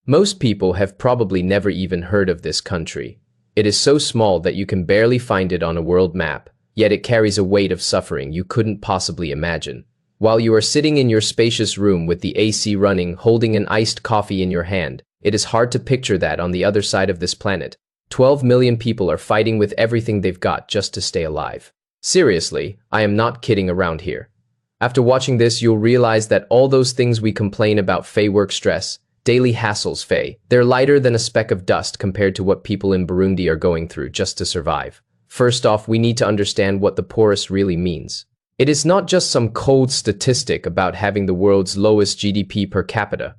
Most people have probably never even heard of this country. It is so small that you can barely find it on a world map, yet it carries a weight of suffering you couldn't possibly imagine. While you are sitting in your spacious room with the AC running, holding an iced coffee in your hand, it is hard to picture that on the other side of this planet, 12 million people are fighting with everything they've got just to stay alive. Seriously, I am not kidding around here. After watching this, you'll realize that all those things we complain about, work stress, daily hassles, they're lighter than a speck of dust compared to what people in Burundi are going through just to survive. First off, we need to understand what the poorest really means. It is not just some cold statistic about having the world's lowest GDP per capita.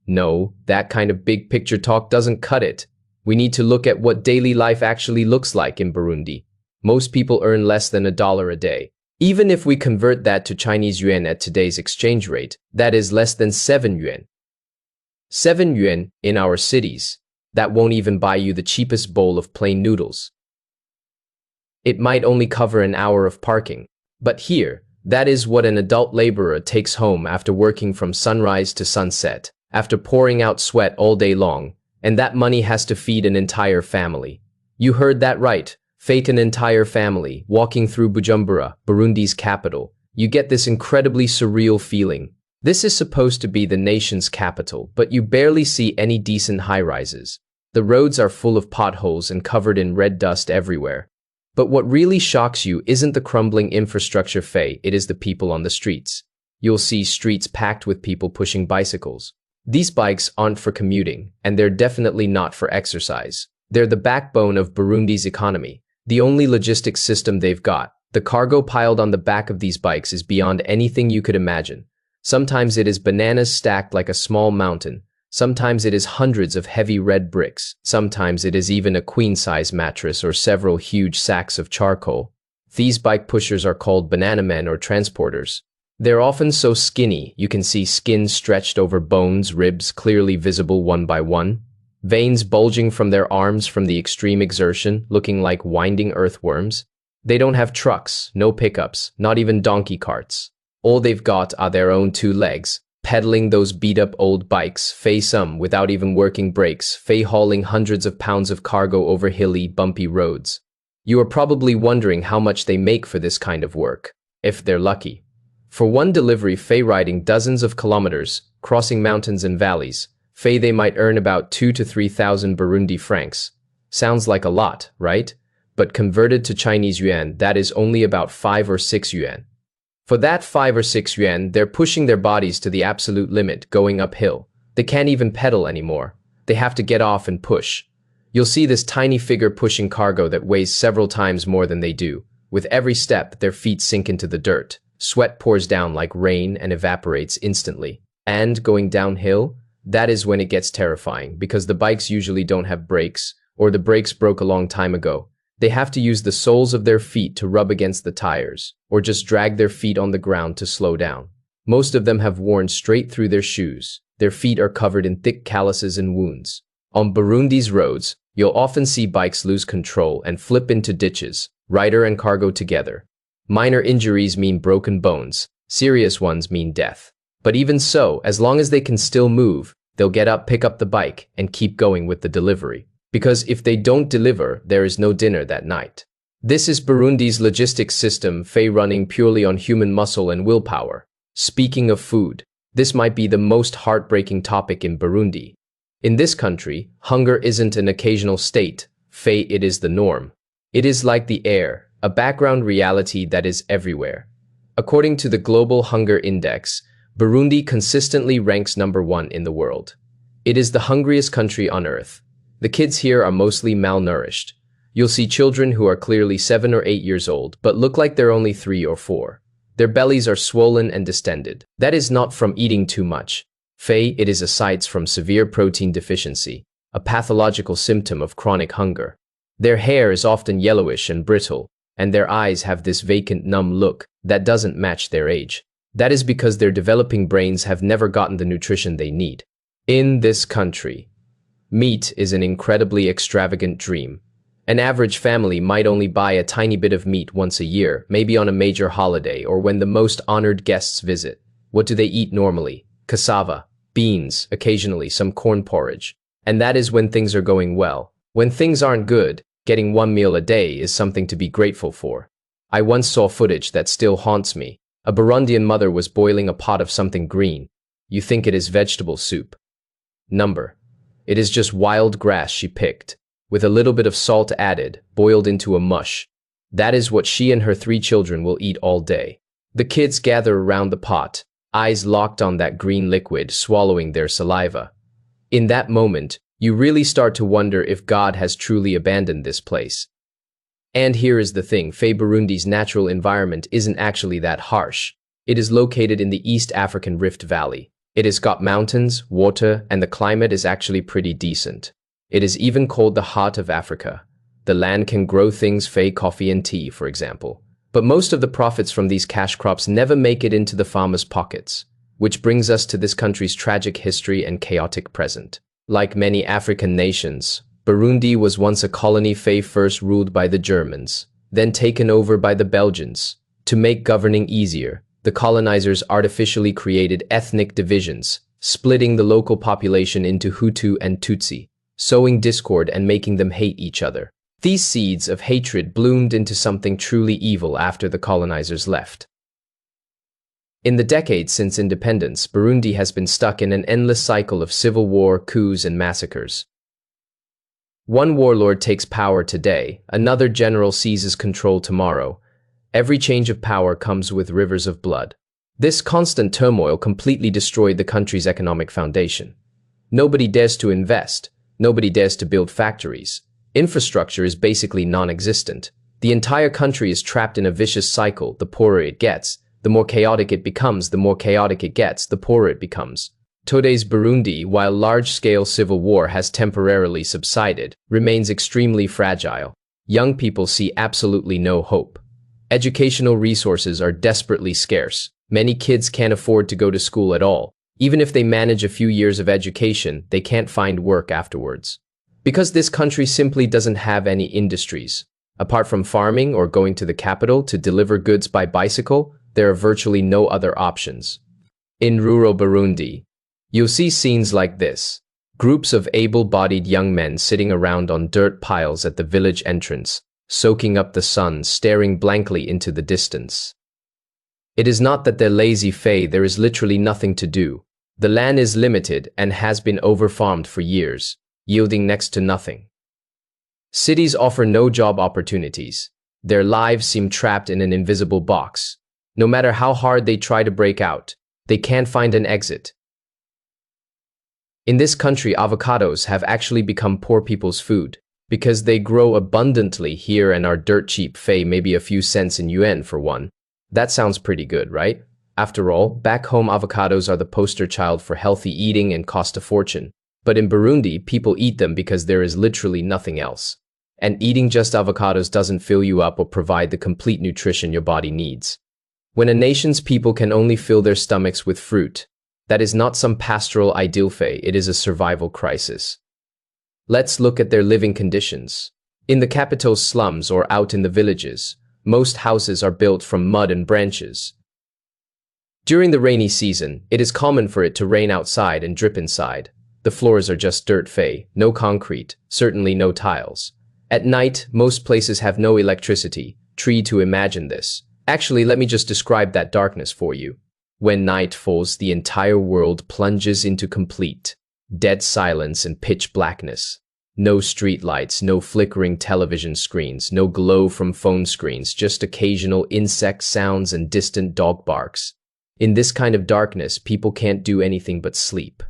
No, that kind of big picture talk doesn't cut it. We need to look at what daily life actually looks like in Burundi. Most people earn less than $1 a day. Even if we convert that to Chinese yuan at today's exchange rate, that is less than 7 yuan. 7 yuan in our cities. That won't even buy you the cheapest bowl of plain noodles. It might only cover an hour of parking. But here, that is what an adult laborer takes home after working from sunrise to sunset, after pouring out sweat all day long, and that money has to feed an entire family. You heard that right, an entire family, walking through Bujumbura, Burundi's capital. You get this incredibly surreal feeling. This is supposed to be the nation's capital, but you barely see any decent high-rises. The roads are full of potholes and covered in red dust everywhere. But what really shocks you isn't the crumbling infrastructure, it is the people on the streets. You'll see streets packed with people pushing bicycles. These bikes aren't for commuting, and they're definitely not for exercise. They're the backbone of Burundi's economy, the only logistics system they've got. The cargo piled on the back of these bikes is beyond anything you could imagine. Sometimes it is bananas stacked like a small mountain. Sometimes it is hundreds of heavy red bricks. Sometimes it is even a queen-size mattress or several huge sacks of charcoal. These bike pushers are called banana men or transporters. They're often so skinny you can see skin stretched over bones, ribs clearly visible one by one, veins bulging from their arms from the extreme exertion, looking like winding earthworms. They don't have trucks, no pickups, not even donkey carts. All they've got are their own 2 legs. Pedaling those beat-up old bikes, some without even working brakes, hauling hundreds of pounds of cargo over hilly, bumpy roads. You are probably wondering how much they make for this kind of work, if they're lucky. For one delivery, riding dozens of kilometers, crossing mountains and valleys, they might earn about 2,000 to 3,000 Burundi francs. Sounds like a lot, right? But converted to Chinese yuan, that is only about 5 or 6 yuan. For that 5 or 6 yuan, they're pushing their bodies to the absolute limit, going uphill. They can't even pedal anymore. They have to get off and push. You'll see this tiny figure pushing cargo that weighs several times more than they do. With every step, their feet sink into the dirt. Sweat pours down like rain and evaporates instantly. And going downhill, that is when it gets terrifying, because the bikes usually don't have brakes, or the brakes broke a long time ago. They have to use the soles of their feet to rub against the tires, or just drag their feet on the ground to slow down. Most of them have worn straight through their shoes. Their feet are covered in thick calluses and wounds. On Burundi's roads, you'll often see bikes lose control and flip into ditches, rider and cargo together. Minor injuries mean broken bones. Serious ones mean death. But even so, as long as they can still move, they'll get up, pick up the bike, and keep going with the delivery. Because if they don't deliver, there is no dinner that night. This is Burundi's logistics system, running purely on human muscle and willpower. Speaking of food, this might be the most heartbreaking topic in Burundi. In this country, hunger isn't an occasional state, it is the norm. It is like the air, a background reality that is everywhere. According to the Global Hunger Index, Burundi consistently ranks number 1 in the world. It is the hungriest country on earth. The kids here are mostly malnourished. You'll see children who are clearly 7 or 8 years old, but look like they're only 3 or 4. Their bellies are swollen and distended. That is not from eating too much. It is aside from severe protein deficiency, a pathological symptom of chronic hunger. Their hair is often yellowish and brittle, and their eyes have this vacant, numb look that doesn't match their age. That is because their developing brains have never gotten the nutrition they need. In this country, meat is an incredibly extravagant dream. An average family might only buy a tiny bit of meat once a year, maybe on a major holiday or when the most honored guests visit. What do they eat normally? Cassava, beans, occasionally some corn porridge. And that is when things are going well. When things aren't good, getting one meal a day is something to be grateful for. I once saw footage that still haunts me. A Burundian mother was boiling a pot of something green. You think it is vegetable soup. Number. It is just wild grass she picked, with a little bit of salt added, boiled into a mush. That is what she and her 3 children will eat all day. The kids gather around the pot, eyes locked on that green liquid, swallowing their saliva. In that moment, you really start to wonder if God has truly abandoned this place. And here is the thing, Burundi's natural environment isn't actually that harsh. It is located in the East African Rift Valley. It has got mountains, water, and the climate is actually pretty decent. It is even called the heart of Africa. The land can grow things, coffee and tea, for example. But most of the profits from these cash crops never make it into the farmers' pockets, which brings us to this country's tragic history and chaotic present. Like many African nations, Burundi was once a colony first ruled by the Germans, then taken over by the Belgians. To make governing easier, the colonizers artificially created ethnic divisions, splitting the local population into Hutu and Tutsi, sowing discord and making them hate each other. These seeds of hatred bloomed into something truly evil after the colonizers left. In the decades since independence, Burundi has been stuck in an endless cycle of civil war, coups, and massacres. One warlord takes power today, another general seizes control tomorrow. Every change of power comes with rivers of blood. This constant turmoil completely destroyed the country's economic foundation. Nobody dares to invest. Nobody dares to build factories. Infrastructure is basically non-existent. The entire country is trapped in a vicious cycle. The poorer it gets, the more chaotic it becomes. The more chaotic it gets, the poorer it becomes. Today's Burundi, while large-scale civil war has temporarily subsided, remains extremely fragile. Young people see absolutely no hope. Educational resources are desperately scarce. Many kids can't afford to go to school at all. Even if they manage a few years of education, they can't find work afterwards. Because this country simply doesn't have any industries. Apart from farming or going to the capital to deliver goods by bicycle, there are virtually no other options. In rural Burundi, you'll see scenes like this. Groups of able-bodied young men sitting around on dirt piles at the village entrance, soaking up the sun, staring blankly into the distance. It is not that they're lazy, there is literally nothing to do. The land is limited and has been overfarmed for years, yielding next to nothing. Cities offer no job opportunities. Their lives seem trapped in an invisible box. No matter how hard they try to break out, they can't find an exit. In this country, avocados have actually become poor people's food because they grow abundantly here and are dirt cheap, maybe a few cents in yuan for one. That sounds pretty good, right? After all, back home avocados are the poster child for healthy eating and cost a fortune. But in Burundi, people eat them because there is literally nothing else. And eating just avocados doesn't fill you up or provide the complete nutrition your body needs. When a nation's people can only fill their stomachs with fruit, that is not some pastoral ideal, it is a survival crisis. Let's look at their living conditions. In the capital's slums or out in the villages, most houses are built from mud and branches. During the rainy season, it is common for it to rain outside and drip inside. The floors are just dirt, no concrete, certainly no tiles. At night, most places have no electricity. Try to imagine this. Actually, let me just describe that darkness for you. When night falls, the entire world plunges into complete, dead silence and pitch blackness. No street lights, no flickering television screens, no glow from phone screens, just occasional insect sounds and distant dog barks. In this kind of darkness, people can't do anything but sleep.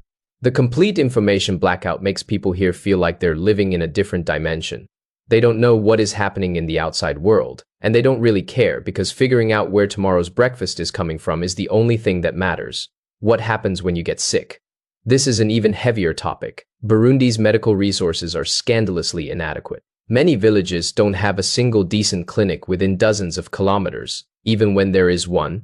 The complete information blackout makes people here feel like they're living in a different dimension. They don't know what is happening in the outside world, and they don't really care because figuring out where tomorrow's breakfast is coming from is the only thing that matters. What happens when you get sick? This is an even heavier topic. Burundi's medical resources are scandalously inadequate. Many villages don't have a single decent clinic within dozens of kilometers. Even when there is one,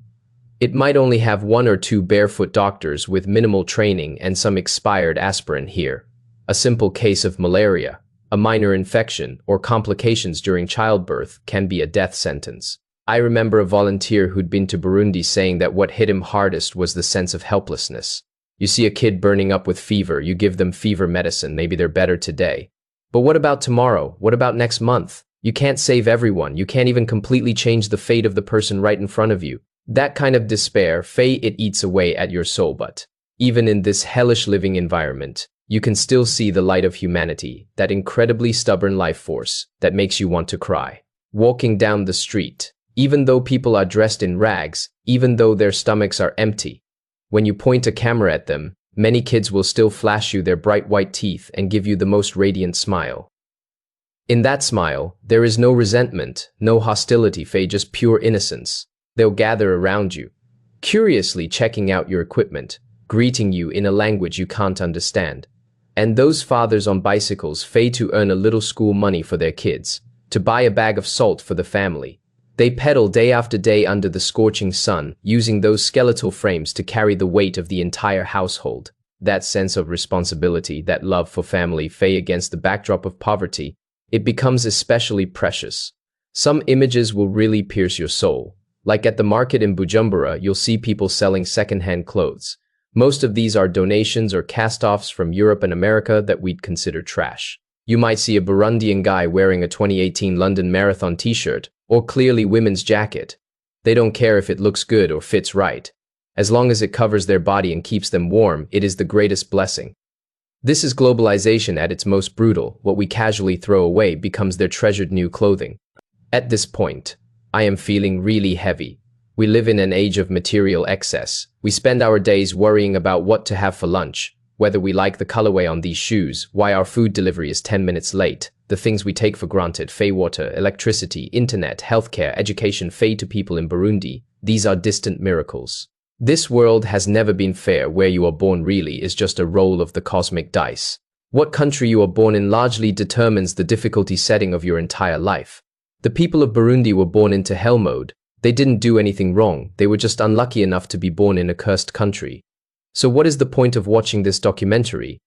it might only have 1 or 2 barefoot doctors with minimal training and some expired aspirin here. A simple case of malaria, a minor infection, or complications during childbirth can be a death sentence. I remember a volunteer who'd been to Burundi saying that what hit him hardest was the sense of helplessness. You see a kid burning up with fever, you give them fever medicine, maybe they're better today. But what about tomorrow? What about next month? You can't save everyone. You can't even completely change the fate of the person right in front of you. That kind of despair, it eats away at your soul. But even in this hellish living environment, you can still see the light of humanity, that incredibly stubborn life force that makes you want to cry. Walking down the street, even though people are dressed in rags, even though their stomachs are empty, when you point a camera at them, many kids will still flash you their bright white teeth and give you the most radiant smile. In that smile, there is no resentment, no hostility, just pure innocence. They'll gather around you, curiously checking out your equipment, greeting you in a language you can't understand. And those fathers on bicycles to earn a little school money for their kids, to buy a bag of salt for the family. They pedal day after day under the scorching sun, using those skeletal frames to carry the weight of the entire household. That sense of responsibility, that love for family, against the backdrop of poverty, it becomes especially precious. Some images will really pierce your soul. Like at the market in Bujumbura, you'll see people selling secondhand clothes. Most of these are donations or cast-offs from Europe and America that we'd consider trash. You might see a Burundian guy wearing a 2018 London Marathon t-shirt or clearly women's jacket. They don't care if it looks good or fits right. As long as it covers their body and keeps them warm, it is the greatest blessing. This is globalization at its most brutal. What we casually throw away becomes their treasured new clothing. At this point, I am feeling really heavy. We live in an age of material excess. We spend our days worrying about what to have for lunch, whether we like the colorway on these shoes, why our food delivery is 10 minutes late, the things we take for granted, water, electricity, internet, healthcare, education, to people in Burundi. These are distant miracles. This world has never been fair. Where you are born really is just a roll of the cosmic dice. What country you are born in largely determines the difficulty setting of your entire life. The people of Burundi were born into hell mode. They didn't do anything wrong. They were just unlucky enough to be born in a cursed country. So what is the point of watching this documentary?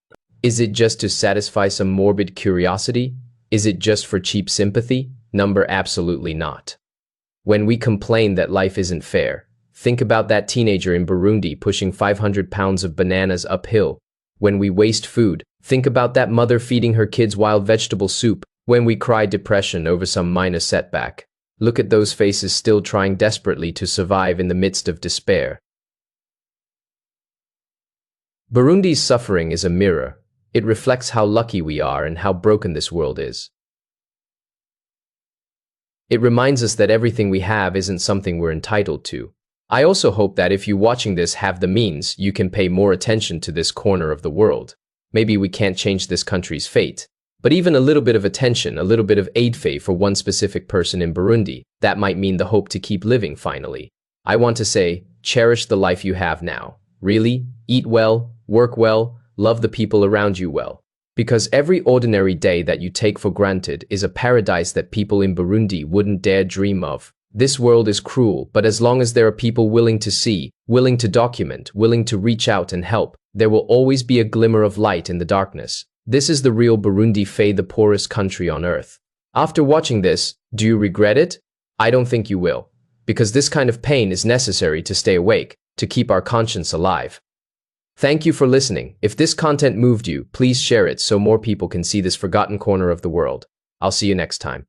Is it just to satisfy some morbid curiosity? Is it just for cheap sympathy? Absolutely not. When we complain that life isn't fair, think about that teenager in Burundi pushing 500 pounds of bananas uphill. When we waste food, think about that mother feeding her kids wild vegetable soup. When we cry depression over some minor setback, look at those faces still trying desperately to survive in the midst of despair. Burundi's suffering is a mirror. It reflects how lucky we are and how broken this world is. It reminds us that everything we have isn't something we're entitled to. I also hope that if you watching this have the means, you can pay more attention to this corner of the world. Maybe we can't change this country's fate, but even a little bit of attention, a little bit of aid for one specific person in Burundi, that might mean the hope to keep living finally. I want to say, cherish the life you have now. Really, eat well, work well, love the people around you well. Because every ordinary day that you take for granted is a paradise that people in Burundi wouldn't dare dream of. This world is cruel, but as long as there are people willing to see, willing to document, willing to reach out and help, there will always be a glimmer of light in the darkness. This is the real Burundi, the poorest country on earth. After watching this, do you regret it? I don't think you will. Because this kind of pain is necessary to stay awake, to keep our conscience alive. Thank you for listening. If this content moved you, please share it so more people can see this forgotten corner of the world. I'll see you next time.